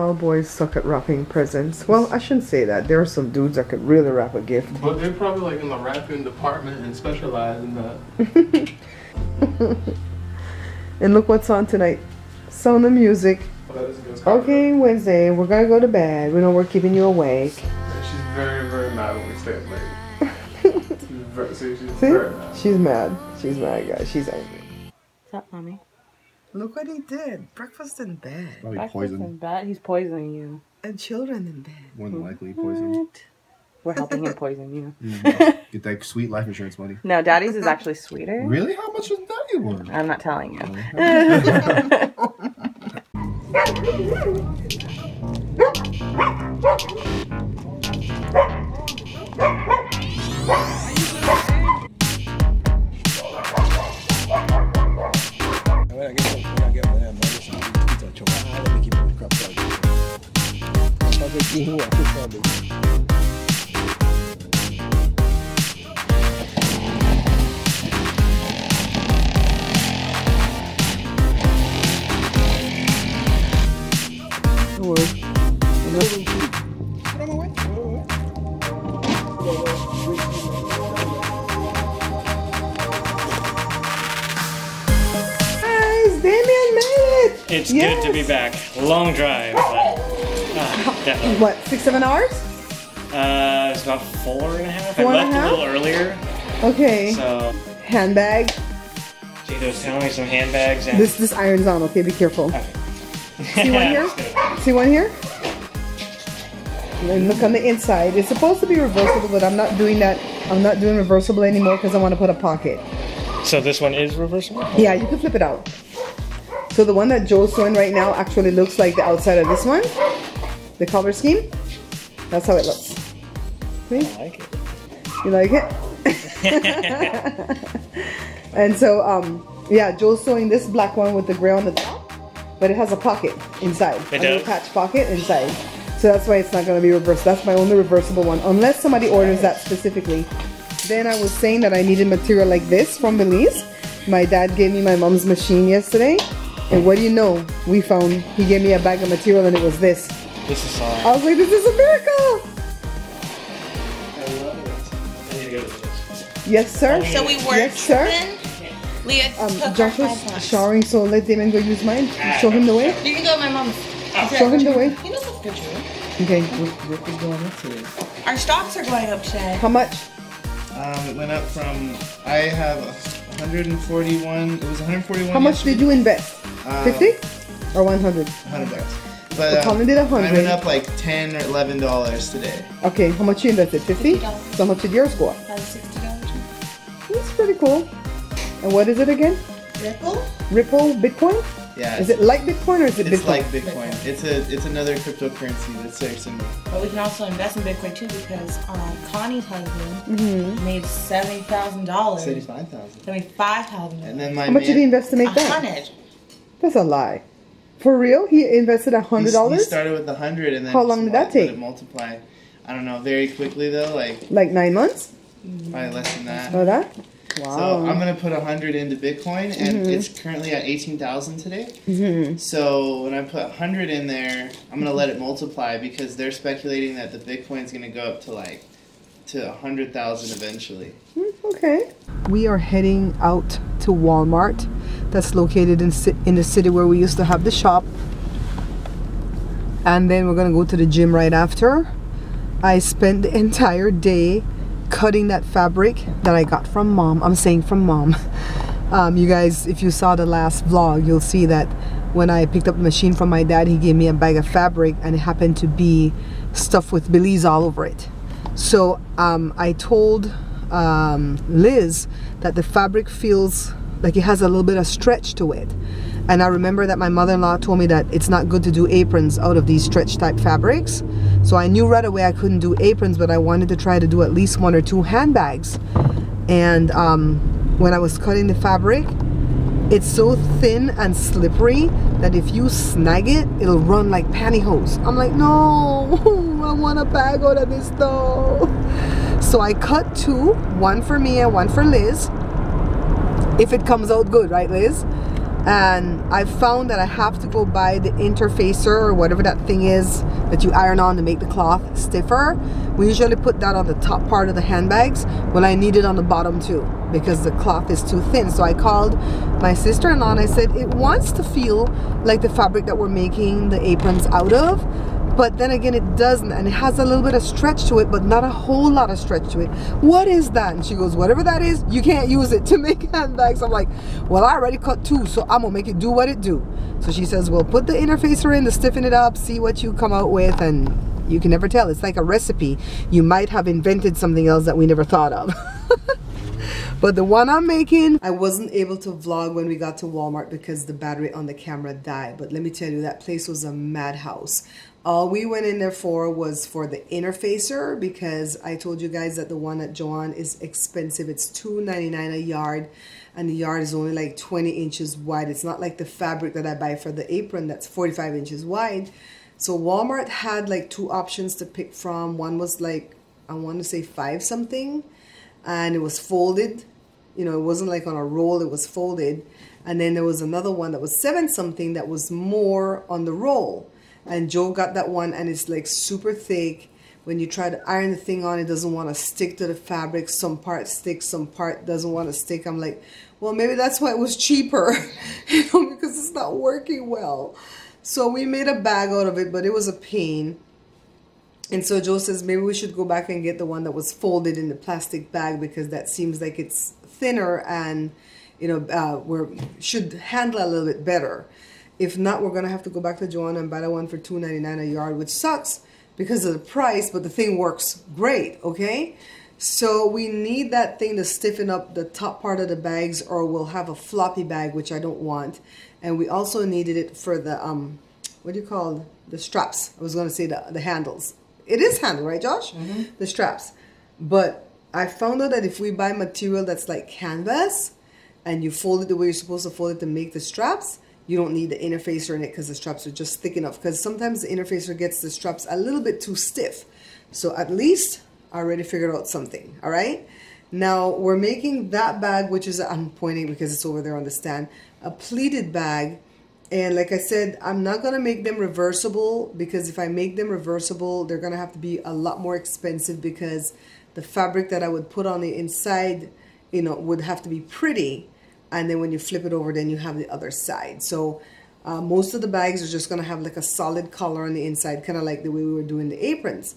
All boys suck at wrapping presents. Well, I shouldn't say that. There are some dudes that could really wrap a gift. But they're probably like in the wrapping department and specialize in that. And look what's on tonight. Sound of music. Okay, Wednesday, we're gonna go to bed. We know we're keeping you awake. Yeah, she's very, very mad when we stay up late. She's very mad. She's mad. She's mad, guys. She's angry. What's up, mommy? Look what he did. Breakfast in bed. Probably poison. In bed? He's poisoning you. And children in bed. More than likely poison. We're helping him poison you. Get that sweet life insurance money. No, Daddy's is actually sweeter. Really? How much was Daddy worth? I'm not telling you. It's good to be back. Long drive, but definitely. What, 6-7 hours? It's about 4.5. I left a little earlier. Okay. So handbag. Jada was telling me some handbags. And this iron's on. Okay, be careful. Okay. See one here? See one here? And look on the inside. It's supposed to be reversible, but I'm not doing that. I'm not doing reversible anymore because I want to put a pocket. So this one is reversible? Yeah, you can flip it out. So the one that Joe's sewing right now actually looks like the outside of this one. The color scheme. That's how it looks. See? I like it. You like it? And so, yeah, Joe's sewing this black one with the gray on the top, but it has a pocket inside. It a little does? patch pocket inside. So that's why it's not going to be reversed. That's my only reversible one, unless somebody orders that specifically. Then I was saying that I needed material like this from Belize. My dad gave me my mom's machine yesterday. And what do you know? We found, he gave me a bag of material and it was this. This is solid. I was like, this is a miracle! I love it. I need to go to this. Yes, sir. So we work. Yes, sir. Leah, Josh was showering, so let Damon go use mine. Show him the way. You can go with my mom's. Show him the way. You know that's good, true. Okay, what is going on today? Our stocks are going up today. How much? It went up from, I have 141, it was 141. How much did you invest? 50 or 100? $100. But Colin did 100. I went up like $10 or $11 today. Okay, how much you invested? 50? $50. So how much did yours go up? $60. That's pretty cool. And what is it again? Ripple? Ripple Bitcoin? Yeah. Is it like Bitcoin or is it Bitcoin? It's like Bitcoin. It's another cryptocurrency that's very similar. But we can also invest in Bitcoin too because Connie's husband made $70,000. $75,000. $75,000. And then my How much did he invest to make that? 100. That's a lie. For real? He invested $100? He started with 100 and then how long did that take? Let it multiply. I don't know, very quickly though, like 9 months? Probably less than that. Oh, that? Wow. So I'm gonna put 100 into Bitcoin, and it's currently at 18,000 today. So when I put 100 in there, I'm gonna let it multiply because they're speculating that the Bitcoin's gonna go up to like to 100,000 eventually. Okay. We are heading out to Walmart. That's located in the city where we used to have the shop. And then we're gonna go to the gym right after. I spent the entire day cutting that fabric that I got from mom. I'm saying from mom. You guys, if you saw the last vlog, you'll see that when I picked up the machine from my dad, he gave me a bag of fabric and it happened to be stuff with Belize all over it. So I told Liz that the fabric feels like it has a little bit of stretch to it. And I remember that my mother-in-law told me that it's not good to do aprons out of these stretch type fabrics. So I knew right away I couldn't do aprons, but I wanted to try to do at least 1 or 2 handbags. And when I was cutting the fabric, it's so thin and slippery that if you snag it, it'll run like pantyhose. I'm like, no, I want a bag out of this though. So I cut 2, 1 for me and 1 for Liz. If it comes out good, right, Liz? and I found that I have to go buy the interfacer or whatever that thing is that you iron on to make the cloth stiffer. We usually put that on the top part of the handbags, but I need it on the bottom too because the cloth is too thin. So I called my sister-in-law and I said it wants to feel like the fabric that we're making the aprons out of, but then again it doesn't, and it has a little bit of stretch to it, but not a whole lot of stretch to it. What is that? And she goes, whatever that is, you can't use it to make handbags. I'm like, well, I already cut two, so I'm gonna make it do what it do. So she says, well, put the interfacer in to stiffen it up, see what you come out with, and you can never tell. It's like a recipe. You might have invented something else that we never thought of. But the one I'm making, I wasn't able to vlog when we got to Walmart because the battery on the camera died. But let me tell you, that place was a madhouse. All we went in there for was for the interfacer, because I told you guys that the one at Joann is expensive. It's $2.99 a yard, and the yard is only like 20 inches wide. It's not like the fabric that I buy for the apron that's 45 inches wide. So Walmart had like two options to pick from. One was like, I want to say 5 something, and it was folded. You know, it wasn't like on a roll, it was folded. And then there was another one that was 7 something that was more on the roll. And Joe got that one, and it's like super thick. When you try to iron the thing on, it doesn't want to stick to the fabric. Some part sticks, some part doesn't want to stick. I'm like, well, maybe that's why it was cheaper, you know, because it's not working well. So we made a bag out of it, but it was a pain. And so Joe says maybe we should go back and get the one that was folded in the plastic bag, because that seems like it's thinner and, you know, should handle a little bit better. If not, we're going to have to go back to Joanna and buy the one for $2.99 a yard, which sucks because of the price, but the thing works great, okay? So we need that thing to stiffen up the top part of the bags, or we'll have a floppy bag, which I don't want. And we also needed it for the, what do you call the straps? I was going to say the handles. It is handle, right, Josh? Mm-hmm. The straps. But I found out that if we buy material that's like canvas and you fold it the way you're supposed to fold it to make the straps, you don't need the interfacer in it because the straps are just thick enough. Because sometimes the interfacer gets the straps a little bit too stiff. So at least I already figured out something, all right? Now we're making that bag, which is, I'm pointing because it's over there on the stand, a pleated bag. And like I said, I'm not going to make them reversible, because if I make them reversible, they're going to have to be a lot more expensive, because the fabric that I would put on the inside, you know, would have to be pretty. And then when you flip it over, then you have the other side. So most of the bags are just going to have like a solid color on the inside, kind of like the way we were doing the aprons.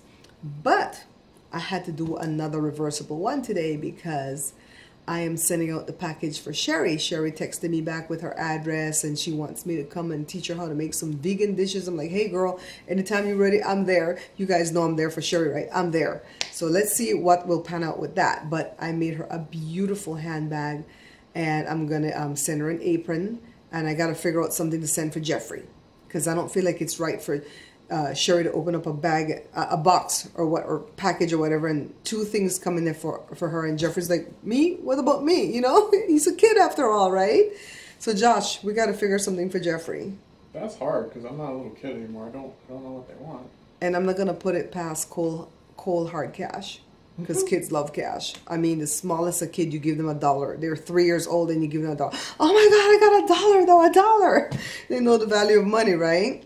But I had to do another reversible one today because I am sending out the package for Sherry. Sherry texted me back with her address, and she wants me to come and teach her how to make some vegan dishes. I'm like, hey girl, anytime you're ready, I'm there. You guys know I'm there for Sherry, right? I'm there. So let's see what will pan out with that. But I made her a beautiful handbag, and I'm gonna send her an apron, and I gotta figure out something to send for Jeffrey, because I don't feel like it's right for Sherry to open up a bag, a box or package or whatever, and 2 things come in there for her, and Jeffrey's like, me? What about me? You know, he's a kid after all, right? So Josh, we gotta figure something for Jeffrey. That's hard because I'm not a little kid anymore. I don't know what they want. And I'm not gonna put it past cold hard cash, because kids love cash. I mean, the smallest a kid, you give them $1. They're 3 years old and you give them $1. Oh my God, I got $1 though, $1. They know the value of money, right?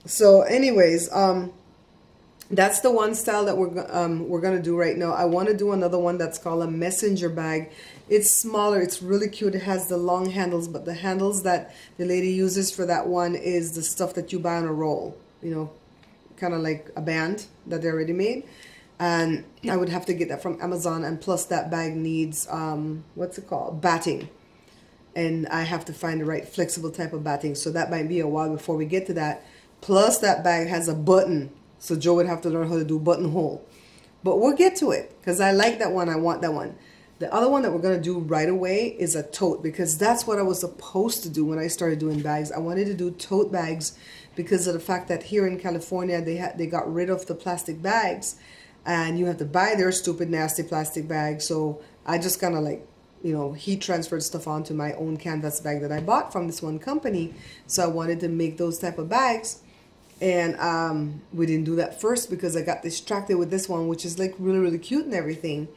So anyways, that's the one style that we're gonna do right now. I want to do another one that's called a messenger bag. It's smaller, it's really cute. It has the long handles, but the handles that the lady uses for that one is the stuff that you buy on a roll, you know, kind of like a band that they already made. And I would have to get that from Amazon, and plus that bag needs what's it called, batting, and I have to find the right flexible type of batting, so that might be a while before we get to that. Plus that bag has a button, so Joe would have to learn how to do buttonhole, but we'll get to it because I like that one. I want that one. The other one that we're going to do right away is a tote, because that's what I was supposed to do when I started doing bags. I wanted to do tote bags because of the fact that here in California they got rid of the plastic bags, and you have to buy their stupid nasty plastic bags. So I just kind of like, you know, heat transferred stuff onto my own canvas bag that I bought from this one company. So I wanted to make those type of bags, and we didn't do that first because I got distracted with this one, which is like really cute and everything.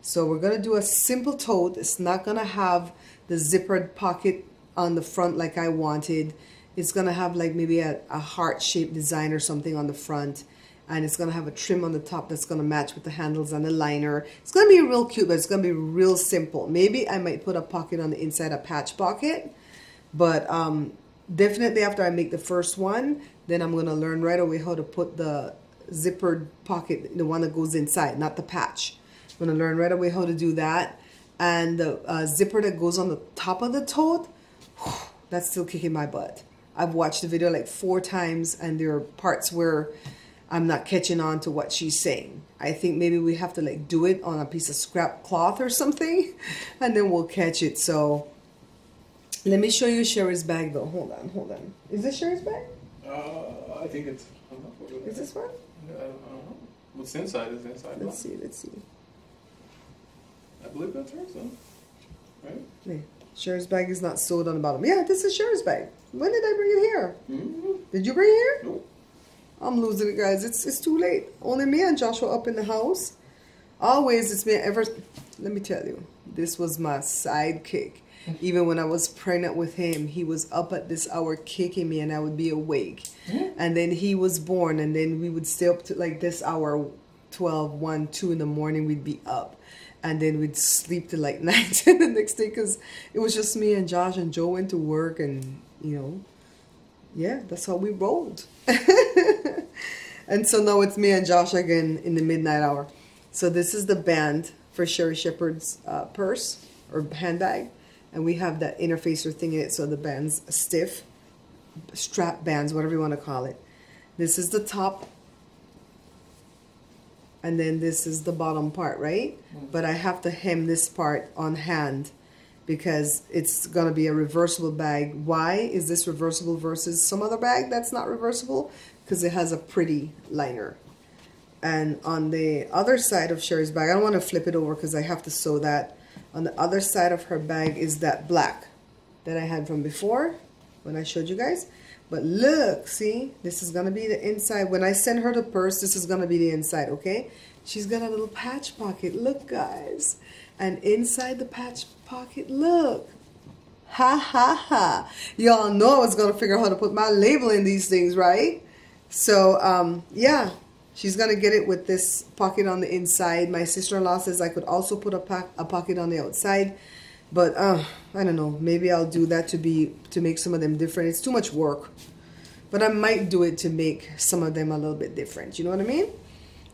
So we're gonna do a simple tote. It's not gonna have the zippered pocket on the front like I wanted. It's gonna have like maybe a heart-shaped design or something on the front, and it's gonna have a trim on the top that's gonna match with the handles and the liner. It's gonna be real cute, but it's gonna be real simple. Maybe I might put a pocket on the inside, a patch pocket, but definitely after I make the first one, then I'm gonna learn right away how to put the zippered pocket, the one that goes inside, not the patch. I'm gonna learn right away how to do that. And the zipper that goes on the top of the tote, that's still kicking my butt. I've watched the video like 4 times, and there are parts where I'm not catching on to what she's saying. I think maybe we have to like do it on a piece of scrap cloth or something, and then we'll catch it. So let me show you Sherry's bag though. Hold on. Is this Sherry's bag? I think it's. I'm not sure. Is this one? I don't know. What's inside is inside. Let's see. I believe that's hers, though. Right? Yeah. Sherry's bag is not sewed on the bottom. Yeah, this is Sherry's bag. When did I bring it here? Did you bring it here? No. I'm losing it, guys. It's too late. Only me and Joshua up in the house. Always, it's me ever. Let me tell you, this was my sidekick. Even when I was pregnant with him, he was up at this hour kicking me, and I would be awake. And then he was born, and then we would stay up to like this hour, 12, 1, 2 in the morning. We'd be up. And then we'd sleep till like 9 the next day, because it was just me and Josh, and Joe went to work, and you know, yeah, that's how we rolled. And so now it's me and Josh again in the midnight hour. So this is the band for Sherry Shepherd's purse or handbag, and we have that interfacer thing in it, so the band's stiff, strap bands, whatever you want to call it. This is the top. And then this is the bottom part, right? But I have to hem this part on hand because it's going to be a reversible bag. Why is this reversible versus some other bag that's not reversible? Because it has a pretty liner. And on the other side of Sherry's bag, I don't want to flip it over because I have to sew that. On the other side of her bag is that black that I had from before when I showed you guys. But look, see, this is going to be the inside. When I send her the purse, this is going to be the inside, okay? She's got a little patch pocket. Look, guys. And inside the patch pocket, look. Ha, ha, ha. Y'all know I was going to figure out how to put my label in these things, right? So, yeah, she's going to get it with this pocket on the inside. My sister-in-law says I could also put a pocket on the outside. But I don't know, maybe I'll do that to make some of them different. It's too much work. But I might do it to make some of them a little bit different. You know what I mean?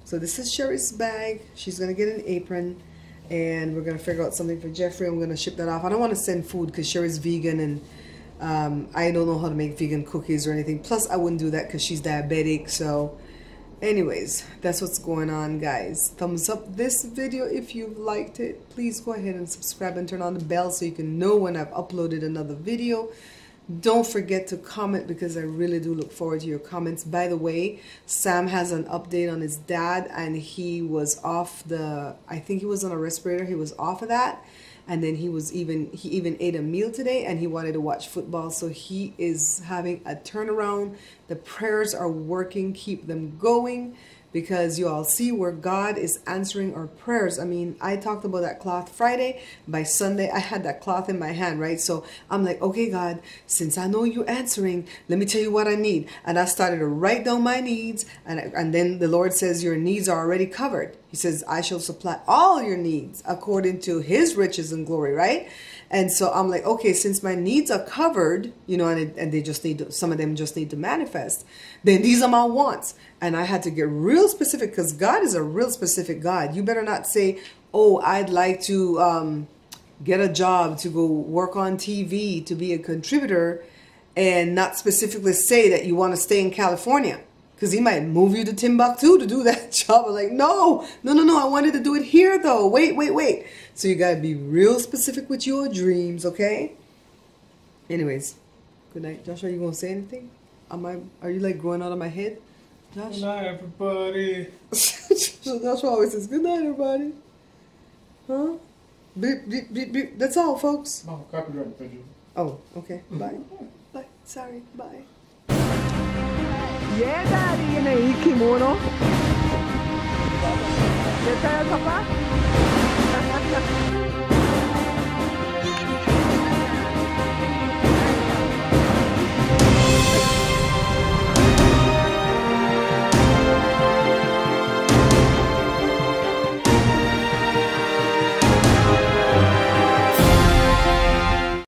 So this is Sherry's bag. She's going to get an apron. And we're going to figure out something for Jeffrey. I'm going to ship that off. I don't want to send food because Sherry's vegan. And I don't know how to make vegan cookies or anything. Plus, I wouldn't do that because she's diabetic. So anyways, that's what's going on, guys. Thumbs up this video if you've liked it. Please go ahead and subscribe and turn on the bell so you can know when I've uploaded another video. Don't forget to comment because I really do look forward to your comments. By the way, Sam has an update on his dad, and he was off I think he was on a respirator. He was off of that. And then he even ate a meal today, and he wanted to watch football. So he is having a turnaround. The prayers are working. Keep them going, because you all see where God is answering our prayers. I mean, I talked about that cloth Friday. By Sunday, I had that cloth in my hand, right? So I'm like, okay, God, since I know you're answering, let me tell you what I need. And I started to write down my needs. And then the Lord says, your needs are already covered. He says, I shall supply all your needs according to his riches and glory, right? And so I'm like, okay, since my needs are covered, you know, and they just need some of them just need to manifest, then these are my wants. And I had to get real specific, because God is a real specific God. You better not say, oh, I'd like to get a job to go work on TV, to be a contributor, and not specifically say that you want to stay in California. Because he might move you to Timbuktu to do that job. I'm like, no, I wanted to do it here though. Wait. So you got to be real specific with your dreams, okay? Anyways, good night. Josh, are you going to say anything? Are you like growing out of my head? Josh? Good night, everybody. So Josh always says, good night, everybody. Huh? Beep, beep, beep, beep. That's all, folks. Oh, copyright infringement. Oh, okay. Bye. Bye. Sorry. Bye. Yeah, Daddy, in a kimono. ¿Qué tal, papá?